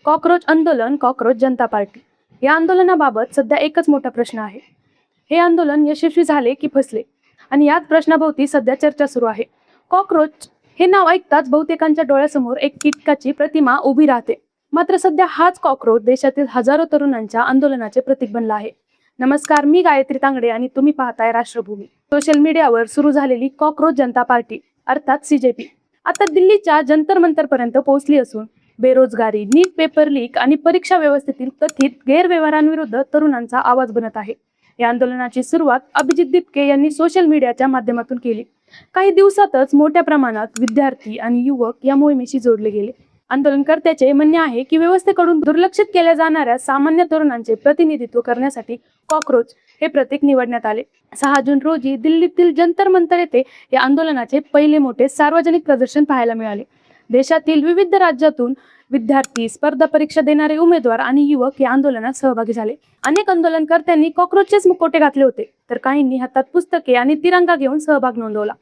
Cockroach आंदोलन, cockroach जनता party या आंदोलनाबाबत सध्या एकच मोठा प्रश्न आहे. हे आंदोलन यशस्वी झाले की फसले? आणि याच प्रश्नाभोवती सध्या चर्चा सुरू आहे. कॉकरोच हे नाव ऐकताच बहुतेकांच्या डोळ्यासमोर एक कीटकाची प्रतिमा उभी राहते. मात्र सध्या हाच कॉकरोच देशातील हजारो तरुणांच्या आंदोलनाचे प्रतीक बनला आहे. नमस्कार, मी गायत्री तांगडे आणि तुम्ही पाहताय राष्ट्रभूमी. सोशल मीडियावर सुरू झालेली कॉकरोच जनता पार्टी अर्थात CJP आता दिल्लीच्या जंतर मंतर पर्यंत पोहोचली असून बेरोजगारी, नीट पेपर लीक आणि परीक्षा व्यवस्थेतील कथित गैरव्यवहारांविरुद्ध तरुणांचा आवाज बनत आहे. या आंदोलनाची सुरुवात अभिजित दिपके यांनी सोशल मीडियाच्या माध्यमातून केली. काही दिवसातच मोठ्या प्रमाणात विद्यार्थी आणि युवक या मोहिमेशी जोडले गेले. आंदोलनकर्त्याचे म्हणणे आहे की व्यवस्थेकडून दुर्लक्षित केल्या जाणाऱ्या सामान्य तरुणांचे प्रतिनिधित्व करण्यासाठी कॉकरोच हे प्रतीक निवडण्यात आले. 6 जून रोजी दिल्लीतील जंतर मंतर येथे या आंदोलनाचे पहिले मोठे सार्वजनिक प्रदर्शन पाहायला मिळाले. देशातील विविध राज्यातून विद्यार्थी, स्पर्धा परीक्षा देणारे उमेदवार आणि युवक या आंदोलनात सहभागी झाले. अनेक आंदोलनकर्त्यांनी कॉकरोचचेच मुखवटे घातले होते, तर काहींनी हातात पुस्तके आणि तिरंगा घेऊन सहभाग नोंदवला.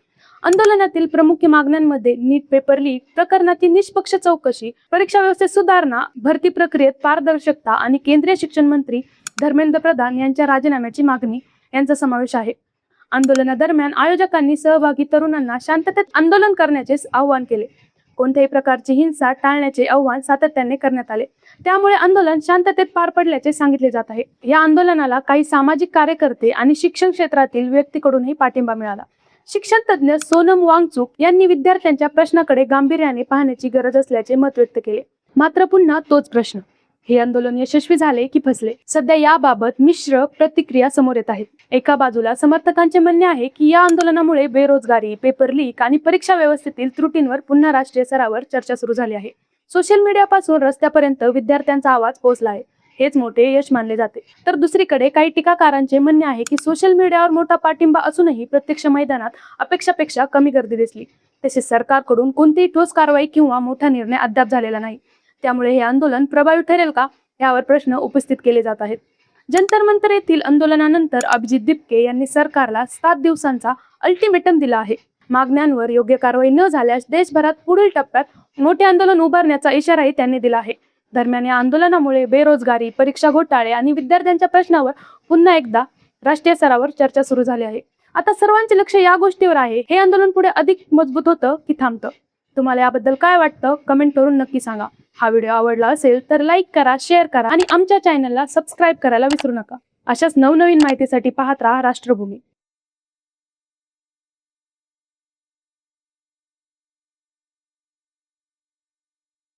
आंदोलनातील प्रमुख मागण्यांमध्ये नीट पेपर लीक प्रकरणाची निष्पक्ष चौकशी, परीक्षा व्यवस्थेत सुधारणा, भरती प्रक्रियेत पारदर्शकता आणि केंद्रीय शिक्षण मंत्री धर्मेंद्र प्रधान यांच्या राजीनाम्याची मागणी यांचा समावेश आहे. आंदोलनादरम्यान आयोजकांनी सहभागी तरुणांना शांततेत आंदोलन करण्याचे आवाहन केले. कोणत्याही प्रकारची हिंसा टाळण्याचे आवाहन सातत्याने करण्यात आले. त्यामुळे आंदोलन शांततेत पार पडल्याचे सांगितले जात आहे. या आंदोलनाला काही सामाजिक कार्यकर्ते आणि शिक्षण क्षेत्रातील व्यक्तींकडूनही पाठिंबा मिळाला. शिक्षण तज्ज्ञ सोनम वांगचुक यांनी विद्यार्थ्यांच्या प्रश्नाकडे गांभीर्याने पाहण्याची गरज असल्याचे मत व्यक्त केले. मात्र पुन्हा तोच प्रश्न, हे आंदोलन यशस्वी झाले की फसले? सध्या याबाबत मिश्र प्रतिक्रिया समोर येत आहेत. एका बाजूला समर्थकांचे म्हणणे आहे की या आंदोलनामुळे बेरोजगारी, पेपर लीक आणि परीक्षा व्यवस्थेतील त्रुटींवर पुन्हा राष्ट्रीय स्तरावर चर्चा सुरू झाली आहे. सोशल मीडियापासून रस्त्यापर्यंत विद्यार्थ्यांचा आवाज पोहोचला आहे, हेच मोठे यश मानले जाते. तर दुसरीकडे काही टीकाकारांचे म्हणणे आहे की सोशल मीडियावर मोठा पाठिंबा असूनही प्रत्यक्ष मैदानात अपेक्षापेक्षा कमी गर्दी दिसली. तसेच सरकारकडून कोणतीही ठोस कारवाई किंवा मोठा निर्णय अद्याप झालेला नाही. त्यामुळे हे आंदोलन प्रभावी ठरेल का, यावर प्रश्न उपस्थित केले जात आहेत. जंतर मंतर येथील आंदोलनानंतर अभिजित दिपके यांनी सरकारला 7 दिवसांचा अल्टिमेटम दिला आहे. मागण्यांवर योग्य कारवाई न झाल्यास देशभरात पुढील टप्प्यात मोठे आंदोलन उभारण्याचा इशाराही त्यांनी दिला आहे. दरम्यान या आंदोलनामुळे बेरोजगारी, परीक्षा घोटाळे आणि विद्यार्थ्यांच्या प्रश्नावर पुन्हा एकदा राष्ट्रीय स्तरावर चर्चा सुरू झाली आहे. आता सर्वांचे लक्ष या गोष्टीवर आहे, हे आंदोलन पुढे अधिक मजबूत होतं की थांबतं? तुम्हाला याबद्दल काय वाटतं, कमेंट करून नक्की सांगा. हा व्हिडिओ आवडला असेल तर लाईक करा, शेअर करा आणि आमच्या चॅनलला सबस्क्राईब करायला विसरू नका. अशाच नवनवीन माहितीसाठी पाहत राहा राष्ट्रभूमी.